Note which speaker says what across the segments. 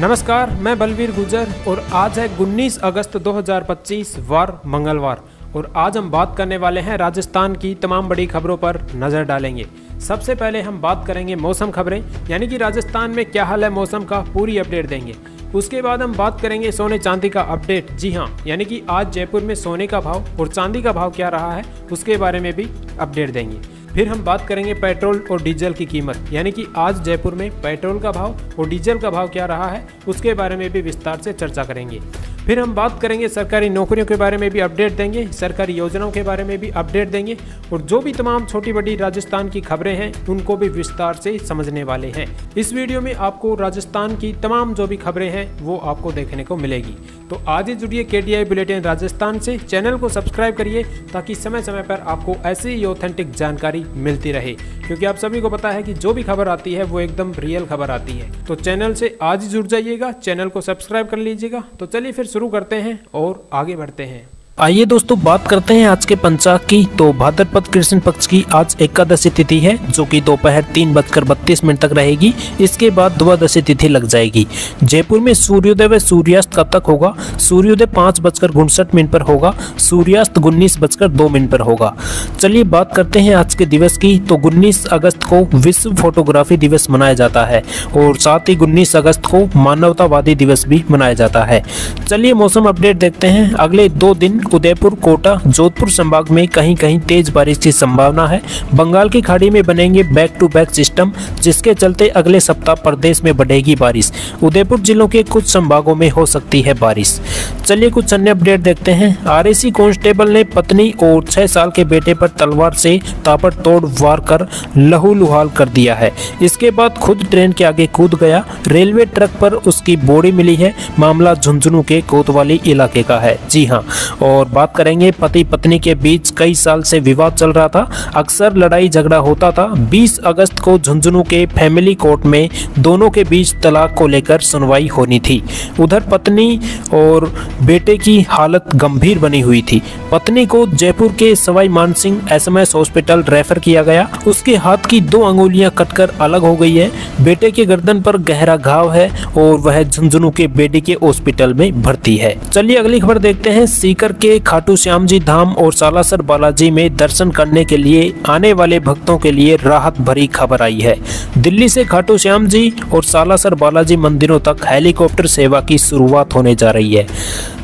Speaker 1: नमस्कार, मैं बलवीर गुजर और आज है 19 अगस्त 2025 वार मंगलवार और आज हम बात करने वाले हैं राजस्थान की तमाम बड़ी खबरों पर नज़र डालेंगे। सबसे पहले हम बात करेंगे मौसम खबरें, यानी कि राजस्थान में क्या हाल है मौसम का, पूरी अपडेट देंगे। उसके बाद हम बात करेंगे सोने चांदी का अपडेट। जी हाँ, यानी कि आज जयपुर में सोने का भाव और चांदी का भाव क्या रहा है उसके बारे में भी अपडेट देंगे। फिर हम बात करेंगे पेट्रोल और डीजल की कीमत, यानी कि आज जयपुर में पेट्रोल का भाव और डीजल का भाव क्या रहा है उसके बारे में भी विस्तार से चर्चा करेंगे। फिर हम बात करेंगे सरकारी नौकरियों के बारे में भी अपडेट देंगे, सरकारी योजनाओं के बारे में भी अपडेट देंगे और जो भी तमाम छोटी बड़ी राजस्थान की खबरें हैं उनको भी विस्तार से समझने वाले हैं। इस वीडियो में आपको राजस्थान की तमाम जो भी खबरें हैं वो आपको देखने को मिलेगी। तो आज ही जुड़िए KDI बुलेटिन राजस्थान से। चैनल को सब्सक्राइब करिए ताकि समय समय पर आपको ऐसी ही ऑथेंटिक जानकारी मिलती रहे, क्योंकि आप सभी को पता है कि जो भी खबर आती है वो एकदम रियल खबर आती है। तो चैनल से आज ही जुड़ जाइएगा, चैनल को सब्सक्राइब कर लीजिएगा। तो चलिए फिर शुरू करते हैं और आगे बढ़ते हैं।
Speaker 2: आइए दोस्तों, बात करते हैं आज के पंचांग की। तो भाद्रपद कृष्ण पक्ष की आज एकादशी तिथि है, जो कि दोपहर 3:32 तक रहेगी। इसके बाद द्वादशी तिथि लग जाएगी। जयपुर में सूर्योदय व सूर्यास्त कब तक होगा? सूर्योदय 5:59 पर होगा, सूर्यास्त 19:02 पर होगा। चलिए बात करते हैं आज के दिवस की। तो 19 अगस्त को विश्व फोटोग्राफी दिवस मनाया जाता है और साथ ही 19 अगस्त को मानवतावादी दिवस भी मनाया जाता है। चलिए मौसम अपडेट देखते हैं। अगले 2 दिन उदयपुर, कोटा, जोधपुर संभाग में कहीं कहीं तेज बारिश की संभावना है। बंगाल की खाड़ी में बनेंगे बैक टू बैक सिस्टम, जिसके चलते अगले सप्ताह प्रदेश में बढ़ेगी बारिश। उदयपुर जिलों के कुछ संभागों में हो सकती है बारिश। चलिए कुछ अन्य अपडेट देखते हैं। RAC कांस्टेबल ने पत्नी और 6 साल के बेटे पर तलवार से ताबड़तोड़ वार कर लहूलुहाल कर दिया है। इसके बाद खुद ट्रेन के आगे कूद गया। रेलवे ट्रक पर उसकी बॉडी मिली है। मामला झुंझुनू के कोतवाली इलाके का है। जी हाँ, और बात करेंगे पति पत्नी के बीच कई साल से विवाद चल रहा था, अक्सर लड़ाई झगड़ा होता था। 20 अगस्त को झुंझुनू के फैमिली कोर्ट में दोनों के बीच तलाक को लेकर सुनवाई होनी थी। उधर पत्नी और बेटे की हालत गंभीर बनी हुई थी। पत्नी को जयपुर के Sawai Mansingh SMS hospital refer किया गया। उसके हाथ की 2 अंगुलियां कटकर अलग हो गई है। बेटे के गर्दन पर गहरा घाव है और वह झुंझुनू के बेडी के हॉस्पिटल में भर्ती है। चलिए अगली खबर देखते हैं। सीकर के खाटू श्याम जी धाम और सालासर बालाजी में दर्शन करने के लिए आने वाले भक्तों के लिए राहत भरी खबर आई है। दिल्ली से खाटू श्याम जी और सालासर बालाजी मंदिरों तक हेलीकॉप्टर सेवा की शुरुआत होने जा रही है।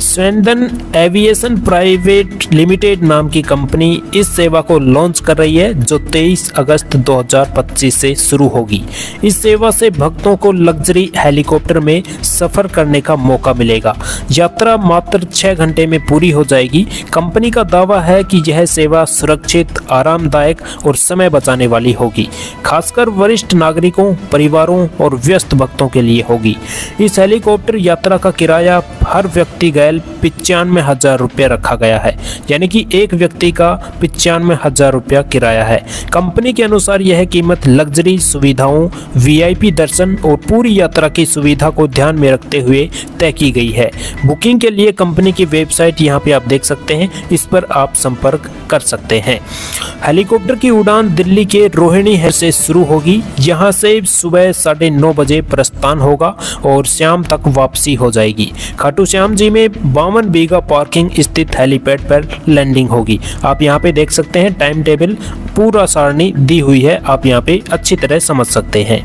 Speaker 2: स्वैंदन एविएशन प्राइवेट लिमिटेड नाम की कंपनी इस सेवा को लॉन्च कर रही है, जो 23 अगस्त 2025 से शुरू होगी। इस सेवा से भक्तों को लग्जरी हेलीकॉप्टर में सफर करने का मौका मिलेगा। यात्रा मात्र 6 घंटे में पूरी हो जाएगी। कंपनी का दावा है कि यह सेवा सुरक्षित, आरामदायक और समय बचाने वाली होगी, खासकर वरिष्ठ नागरिकों, परिवारों और व्यस्त भक्तों के लिए होगी। इस हेलीकॉप्टर यात्रा का किराया हर व्यक्ति गैल 95,000 रुपया रखा गया है, यानी कि एक व्यक्ति का 95,000 रुपया किराया है। कंपनी के अनुसार यह कीमत लग्जरी सुविधाओं, VIP दर्शन और पूरी यात्रा की सुविधा को ध्यान में रखते हुए तय की गई है। बुकिंग के लिए कंपनी की वेबसाइट यहाँ पे आप देख सकते हैं, इस पर आप संपर्क कर सकते हैं। हेलीकॉप्टर की उड़ान दिल्ली के रोहिणी से शुरू होगी। यहाँ से सुबह 9:30 बजे प्रस्थान होगा और शाम तक वापसी हो जाएगी। खाटू श्याम जी में 52 बीघा पार्किंग स्थित हेलीपैड पर लैंडिंग होगी। आप यहाँ पे देख सकते हैं, टाइम टेबल पूरा सारणी दी हुई है, आप यहाँ पे अच्छी तरह समझ सकते हैं।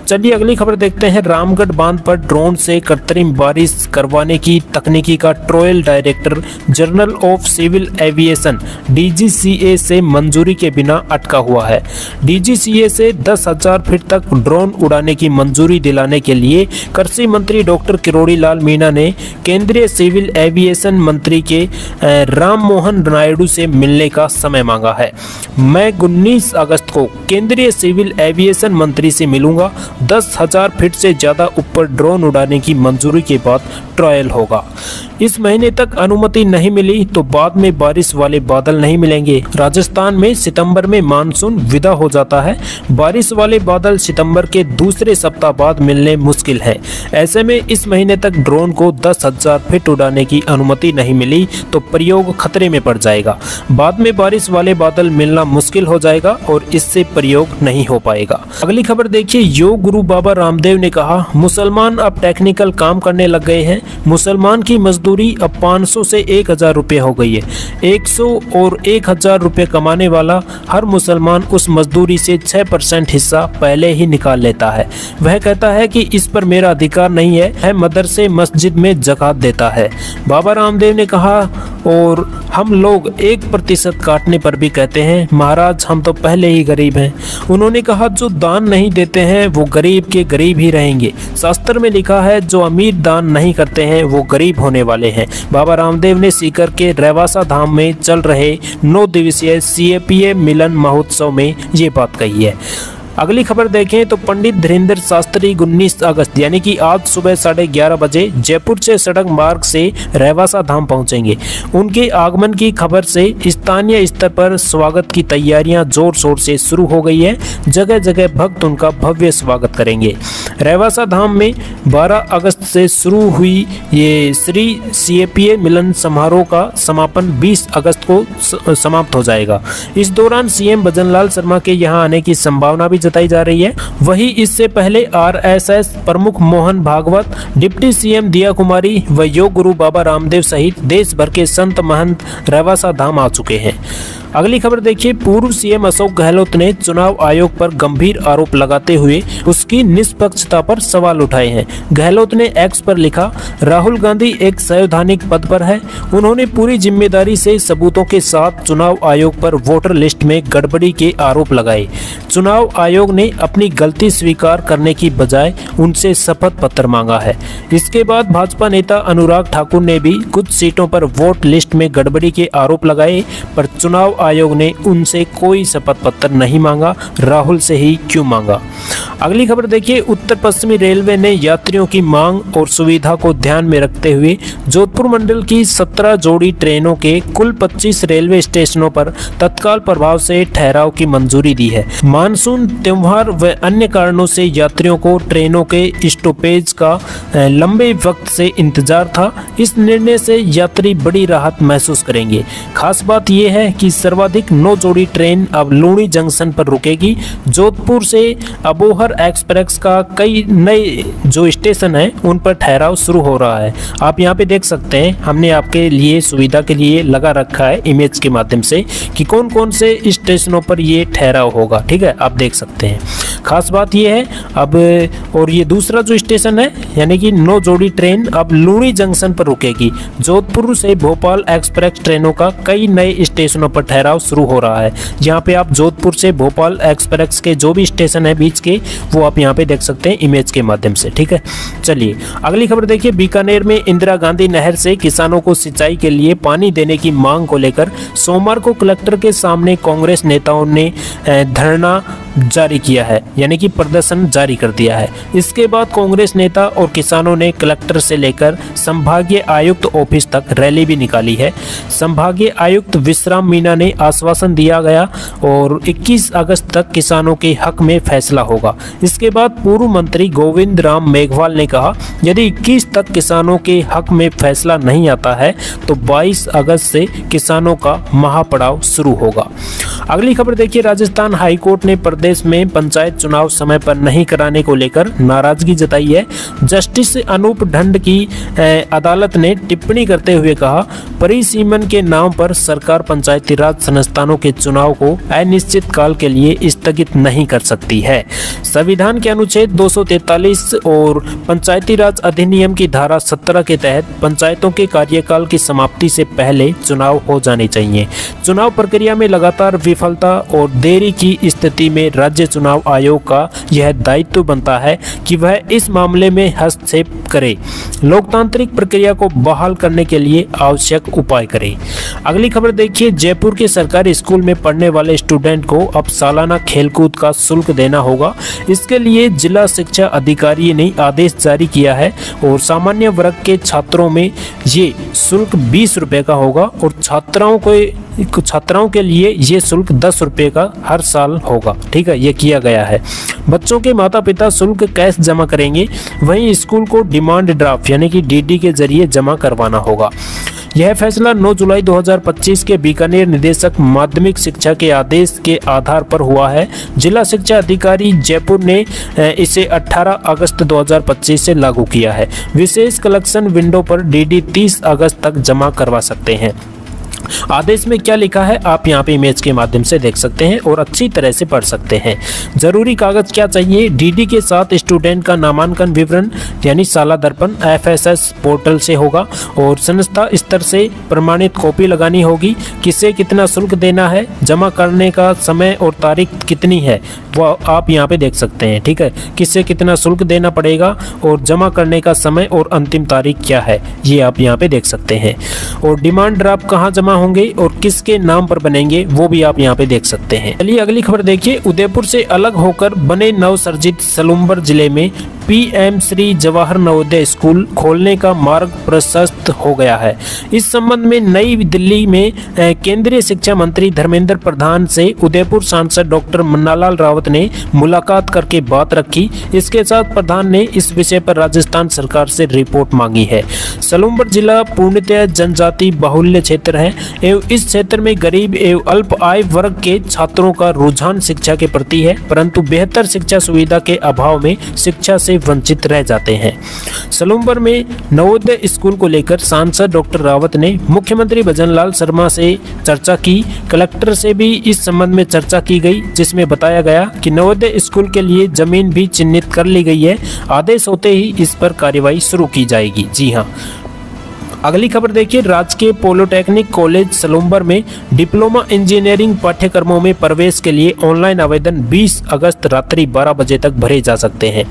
Speaker 2: चलिए अगली खबर देखते हैं। रामगढ़ बांध पर ड्रोन से कृत्रिम बारिश करवाने की तकनीकी का trial director general of civil aviation DGCA से मंजूरी के बिना अटका हुआ है। DGCA से 10,000 फीट तक ड्रोन उड़ाने की मंजूरी दिलाने के लिए कृषि मंत्री डॉक्टर किरोड़ी लाल मीणा ने केंद्रीय सिविल एविएशन मंत्री के राम मोहन नायडू से मिलने का समय मांगा है। मैं 19 अगस्त को केंद्रीय सिविल एविएशन मंत्री से मिलूंगा। 10,000 फीट से ज्यादा ऊपर ड्रोन उड़ाने की मंजूरी के बाद ट्रायल होगा। इस महीने तक अनुमति नहीं मिली तो बाद में बारिश वाले बादल नहीं मिलेंगे। राजस्थान में सितंबर में मानसून विदा हो जाता है। बारिश वाले बादल सितंबर के दूसरे सप्ताह बाद मिलने मुश्किल है। ऐसे में इस महीने तक ड्रोन को 10,000 फीट उड़ाने की अनुमति नहीं मिली तो प्रयोग खतरे में पड़ जाएगा। बाद में बारिश वाले बादल मिलना मुश्किल हो जाएगा और इससे प्रयोग नहीं हो पाएगा। अगली खबर देखिए, योग गुरु बाबा रामदेव ने कहा, मुसलमान अब टेक्निकल काम करने लग गए हैं। मुसलमान की मजदूरी अब 500 से 1000 रुपये हो गई है। 100 और 1000 रुपये कमाने वाला हर मुसलमान उस मजदूरी से 6% हिस्सा पहले ही निकाल लेता है। वह कहता है कि इस पर मेरा अधिकार नहीं है, मदरसे मस्जिद में ज़कात देता है। बाबा रामदेव ने कहा, और हम लोग 1% काटने पर भी कहते हैं, महाराज हम तो पहले ही गरीब हैं। उन्होंने कहा, जो दान नहीं देते हैं वो गरीब के गरीब ही रहेंगे। शास्त्र में लिखा है, जो अमीर दान नहीं करते हैं वो गरीब होने वाले हैं। बाबा रामदेव ने सीकर के रेवासा धाम में चल रहे 9 दिवसीय CAPA मिलन महोत्सव में ये बात कही है। अगली खबर देखें तो पंडित धीरेन्द्र शास्त्री 19 अगस्त यानी कि आज सुबह 11:30 बजे जयपुर से सड़क मार्ग से रेवासा धाम पहुंचेंगे। उनके आगमन की खबर से स्थानीय स्तर पर स्वागत की तैयारियां जोर शोर से शुरू हो गई है। जगह जगह भक्त उनका भव्य स्वागत करेंगे। रेवासा धाम में 12 अगस्त से शुरू हुई ये श्री CAPA मिलन समारोह का समापन 20 अगस्त को समाप्त हो जाएगा। इस दौरान CM भजनलाल शर्मा के यहाँ आने की संभावना भी जताई जा रही है। वही इससे पहले RSS प्रमुख मोहन भागवत, डिप्टी CM दिया कुमारी व योग गुरु बाबा रामदेव सहित देश भर के संत महंत रेवासा धाम आ चुके हैं। अगली खबर देखिए, पूर्व CM अशोक गहलोत ने चुनाव आयोग पर गंभीर आरोप लगाते हुए उसकी निष्पक्षता पर सवाल उठाए हैं। गहलोत ने X पर लिखा, राहुल गांधी एक संवैधानिक पद पर है। उन्होंने पूरी जिम्मेदारी से सबूतों के साथ चुनाव आयोग पर वोटर लिस्ट में गड़बड़ी के आरोप लगाए। चुनाव आयोग ने अपनी गलती स्वीकार करने की बजाय उनसे शपथ पत्र मांगा है। इसके बाद भाजपा नेता अनुराग ठाकुर ने भी कुछ सीटों पर वोट लिस्ट में गड़बड़ी के आरोप लगाए, पर चुनाव आयोग ने उनसे कोई शपथ पत्र नहीं मांगा। राहुल से ही क्यों मांगा। अगली खबर देखिए, उत्तर पश्चिमी रेलवे ने यात्रियों की मांग और सुविधा को ध्यान में रखते हुए जोधपुर मंडल की 17 जोड़ी ट्रेनों के कुल 25 रेलवे स्टेशनों पर तत्काल प्रभाव से ठहराव की मंजूरी दी है। मानसून, त्योहार व अन्य कारणों से यात्रियों को ट्रेनों के स्टॉपेज का लंबे वक्त से इंतजार था। इस निर्णय से यात्री बड़ी राहत महसूस करेंगे। खास बात यह है कि सर्वाधिक 9 जोड़ी ट्रेन अब लूणी जंक्शन पर रुकेगी। जोधपुर से अबोहर एक्सप्रेस का कई नए जो स्टेशन है उन पर ठहराव शुरू हो रहा है। आप यहाँ पे देख सकते हैं, हमने आपके लिए सुविधा के लिए लगा रखा है इमेज के माध्यम से कि कौन कौन से स्टेशनों पर ये ठहराव होगा। ठीक है, आप देख सकते हैं। खास बात यह है अब, और ये दूसरा जो स्टेशन है यानी कि 9 जोड़ी ट्रेन अब लूणी जंक्शन पर रुकेगी। जोधपुर से भोपाल एक्सप्रेस ट्रेनों का कई नए स्टेशनों पर ठहराव शुरू हो रहा है। यहाँ पे आप जोधपुर से भोपाल एक्सप्रेस के जो भी स्टेशन है बीच के, वो आप यहाँ पे देख सकते हैं इमेज के माध्यम से। ठीक है, चलिए अगली खबर देखिए, बीकानेर में इंदिरा गांधी नहर से किसानों को सिंचाई के लिए पानी देने की मांग को लेकर सोमवार को कलेक्टर के सामने कांग्रेस नेताओं ने धरना जारी किया है, यानी कि प्रदर्शन जारी कर दिया है। इसके बाद कांग्रेस नेता और किसानों ने कलेक्टर से लेकर संभागीय आयुक्त ऑफिस तक रैली भी निकाली है। संभागीय आयुक्त विश्राम मीना ने आश्वासन दिया गया और 21 अगस्त तक किसानों के हक में फैसला होगा। इसके बाद पूर्व मंत्री गोविंद राम मेघवाल ने कहा, यदि 21 तक किसानों के हक में फैसला नहीं आता है तो 22 अगस्त से किसानों का महापड़ाव शुरू होगा। अगली खबर देखिए, राजस्थान हाईकोर्ट ने प्रदेश में पंचायत चुनाव समय पर नहीं कराने को लेकर नाराजगी जताई है। जस्टिस अनूप ढंड की अदालत ने टिप्पणी करते हुए कहा, परिसीमन के नाम पर सरकार पंचायती राज संस्थानों के चुनाव को अनिश्चित काल के लिए स्थगित नहीं कर सकती है। संविधान के अनुच्छेद 243 और पंचायती राज अधिनियम की धारा 17 के तहत पंचायतों के कार्यकाल की समाप्ति से पहले चुनाव हो जाने चाहिए। चुनाव प्रक्रिया में लगातार विफलता और देरी की स्थिति में राज्य चुनाव आयोग का यह दायित्व बनता है कि वह इस मामले में हस्तक्षेप करे, लोकतांत्रिक प्रक्रिया को बहाल करने के लिए आवश्यक उपाय करे। अगली खबर देखिए, जयपुर के सरकारी स्कूल में पढ़ने वाले स्टूडेंट को अब सालाना खेलकूद का शुल्क देना होगा। इसके लिए जिला शिक्षा अधिकारी ने आदेश जारी किया है और सामान्य वर्ग के छात्रों में ये शुल्क 20 रुपये का होगा और छात्राओं के लिए ये शुल्क 10 रुपये का हर साल होगा। ठीक है, ये किया गया है। बच्चों के माता पिता शुल्क कैश जमा करेंगे, वहीं स्कूल को डिमांड ड्राफ्ट यानी कि DD के जरिए जमा करवाना होगा। यह फैसला 9 जुलाई 2025 के बीकानेर निदेशक माध्यमिक शिक्षा के आदेश के आधार पर हुआ है। जिला शिक्षा अधिकारी जयपुर ने इसे 18 अगस्त 2025 से लागू किया है। विशेष कलेक्शन विंडो पर डीडी 30 अगस्त तक जमा करवा सकते हैं। आदेश में क्या लिखा है आप यहाँ पे इमेज के माध्यम से देख सकते हैं और अच्छी तरह से पढ़ सकते हैं। जरूरी कागज क्या चाहिए? डीडी के साथ स्टूडेंट का नामांकन विवरण यानी साला दर्पण FSS पोर्टल से होगा और संस्था स्तर से प्रमाणित कॉपी लगानी होगी। किसे कितना शुल्क देना है, जमा करने का समय और तारीख कितनी है वो आप यहाँ पे देख सकते हैं। ठीक है, किससे कितना शुल्क देना पड़ेगा और जमा करने का समय और अंतिम तारीख क्या है ये आप यहाँ पे देख सकते हैं। और डिमांड ड्राफ्ट कहाँ जमा होंगे और किसके नाम पर बनेंगे वो भी आप यहाँ पे देख सकते हैं। चलिए अगली खबर देखिए। उदयपुर से अलग होकर बने नवसर्जित सलूम्बर जिले में PM श्री जवाहर नवोदय स्कूल खोलने का मार्ग प्रशस्त हो गया है। इस संबंध में नई दिल्ली में केंद्रीय शिक्षा मंत्री धर्मेंद्र प्रधान से उदयपुर सांसद डॉक्टर मन्नालाल रावत ने मुलाकात करके बात रखी। इसके साथ प्रधान ने इस विषय पर राजस्थान सरकार से रिपोर्ट मांगी है। सलूम्बर जिला पूर्णतः जनजाति बाहुल्य क्षेत्र है एवं इस क्षेत्र में गरीब एवं अल्प आय वर्ग के छात्रों का रुझान शिक्षा के प्रति है, परंतु बेहतर शिक्षा सुविधा के अभाव में शिक्षा से वंचित रह जाते हैं। सलूम्बर में नवोदय स्कूल को लेकर सांसद डॉक्टर रावत ने मुख्यमंत्री भजनलाल शर्मा से चर्चा की। कलेक्टर से भी इस संबंध में चर्चा की गई, जिसमें बताया गया कि नवोदय स्कूल के लिए जमीन भी चिन्हित कर ली गई है। आदेश होते ही इस पर कार्यवाही शुरू की जाएगी। जी हाँ, अगली खबर देखिए। राजकीय पॉलिटेक्निक कॉलेज सलूम्बर में डिप्लोमा इंजीनियरिंग पाठ्यक्रमों में प्रवेश के लिए ऑनलाइन आवेदन 20 अगस्त रात्रि 12 बजे तक भरे जा सकते हैं।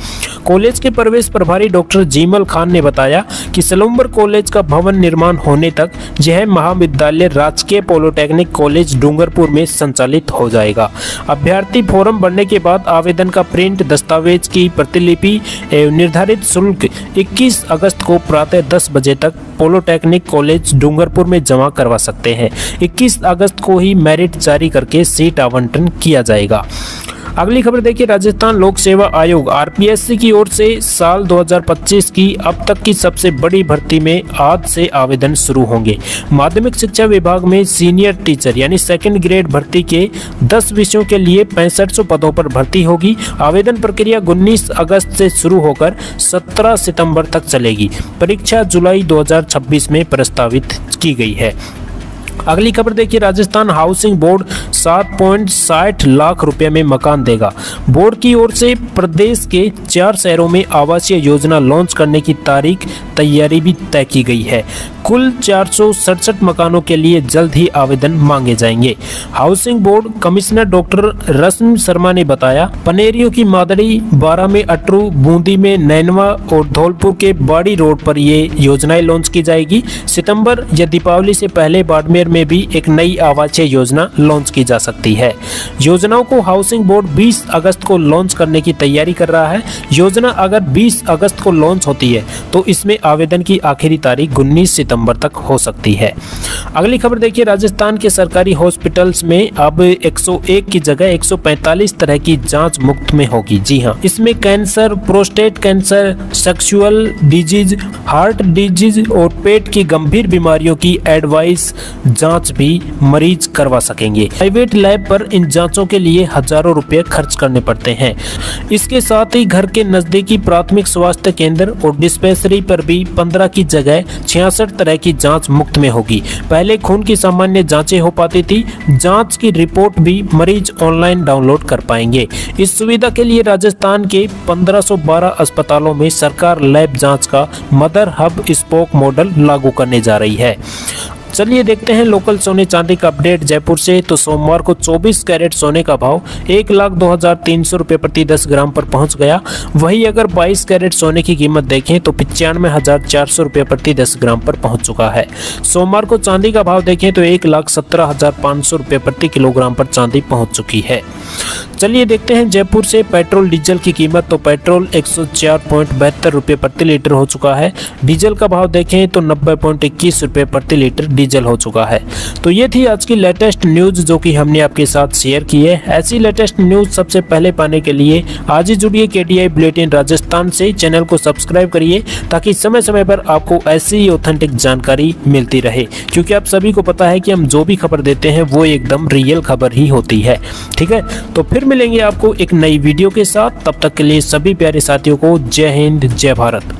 Speaker 2: कॉलेज के प्रवेश प्रभारी डॉक्टर जीमल खान ने बताया कि सलूम्बर कॉलेज का भवन निर्माण होने तक यह महाविद्यालय राजकीय पॉलिटेक्निक कॉलेज डूंगरपुर में संचालित हो जाएगा। अभ्यर्थी फॉर्म भरने के बाद आवेदन का प्रिंट, दस्तावेज की प्रतिलिपि एवं निर्धारित शुल्क 21 अगस्त को प्रातः 10 बजे तक पॉलिटेक्निक कॉलेज डूंगरपुर में जमा करवा सकते हैं। 21 अगस्त को ही मेरिट जारी करके सीट आवंटन किया जाएगा। अगली खबर देखिए। राजस्थान लोक सेवा आयोग RPSC की ओर से साल 2025 की अब तक की सबसे बड़ी भर्ती में आज से आवेदन शुरू होंगे। माध्यमिक शिक्षा विभाग में सीनियर टीचर यानी सेकंड ग्रेड भर्ती के 10 विषयों के लिए 6500 पदों पर भर्ती होगी। आवेदन प्रक्रिया 19 अगस्त से शुरू होकर 17 सितंबर तक चलेगी। परीक्षा जुलाई 2026 में प्रस्तावित की गई है। अगली खबर देखिए। राजस्थान हाउसिंग बोर्ड 7.60 लाख रुपए में मकान देगा। बोर्ड की ओर से प्रदेश के 4 शहरों में आवासीय योजना लॉन्च करने की तारीख तैयारी भी तय की गई है। कुल 467 मकानों के लिए जल्द ही आवेदन मांगे जाएंगे। हाउसिंग बोर्ड कमिश्नर डॉक्टर रश्मि शर्मा ने बताया, पनेरियों की मादड़ी, 12 में अटरू, बूंदी में नैनवा और धौलपुर के बाड़ी रोड पर ये योजनाएं लॉन्च की जाएगी। सितंबर या दीपावली से पहले बाड़मेर में भी एक नई आवासीय योजना लॉन्च की जा सकती है। योजनाओं को हाउसिंग बोर्ड 20 अगस्त को लॉन्च करने की तैयारी कर रहा है। योजना अगर 20 अगस्त को लॉन्च होती है तो इसमें आवेदन की आखिरी तारीख 19 सितंबर तक हो सकती है। अगली खबर देखिए। राजस्थान के सरकारी हॉस्पिटल्स में अब 101 की जगह 145 तरह की जांच मुफ्त में होगी। जी हाँ, इसमें cancer, prostate cancer, sexual disease, heart disease और पेट की गंभीर बीमारियों की एडवाइस जांच भी मरीज करवा सकेंगे। प्राइवेट लैब पर इन जांचों के लिए हजारों रुपए खर्च करने पड़ते हैं। इसके साथ ही घर के नजदीकी प्राथमिक स्वास्थ्य केंद्र और डिस्पेंसरी पर भी 15 की जगह 66 तरह की जांच मुफ्त में होगी। पहले खून की सामान्य जांचें हो पाती थी। जांच की रिपोर्ट भी मरीज ऑनलाइन डाउनलोड कर पाएंगे। इस सुविधा के लिए राजस्थान के 1512 अस्पतालों में सरकार लैब जांच का मदर हब स्पोक मॉडल लागू करने जा रही है। चलिए देखते हैं लोकल सोने चांदी का अपडेट जयपुर से। तो सोमवार को 24 कैरेट सोने का भाव 1,02,300 रुपये प्रति 10 ग्राम पर पहुंच गया। वहीं अगर 22 कैरेट सोने की कीमत देखें तो 95,400 रुपये प्रति 10 ग्राम पर पहुंच चुका है। सोमवार को चांदी का भाव देखें तो 1,17,500 रुपये प्रति किलोग्राम पर चांदी पहुंच चुकी है। चलिए देखते हैं जयपुर से पेट्रोल डीजल की कीमत। तो पेट्रोल 104.72 रुपये प्रति लीटर हो चुका है। डीजल का भाव देखें तो 90.21 रुपये प्रति लीटर डीजल हो चुका है। तो ये थी आज की लेटेस्ट न्यूज़ जो कि हमने आपके साथ शेयर की है। ऐसी लेटेस्ट न्यूज़ सबसे पहले पाने के लिए आज ही जुड़िए KTI बुलेटिन राजस्थान से। चैनल को सब्सक्राइब करिए ताकि समय समय पर आपको ऐसी ही ऑथेंटिक जानकारी मिलती रहे, क्योंकि आप सभी को पता है कि हम जो भी खबर देते हैं वो एकदम रियल खबर ही होती है। ठीक है, तो फिर मिलेंगे आपको एक नई वीडियो के साथ। तब तक के लिए सभी प्यारे साथियों को जय हिंद, जय भारत।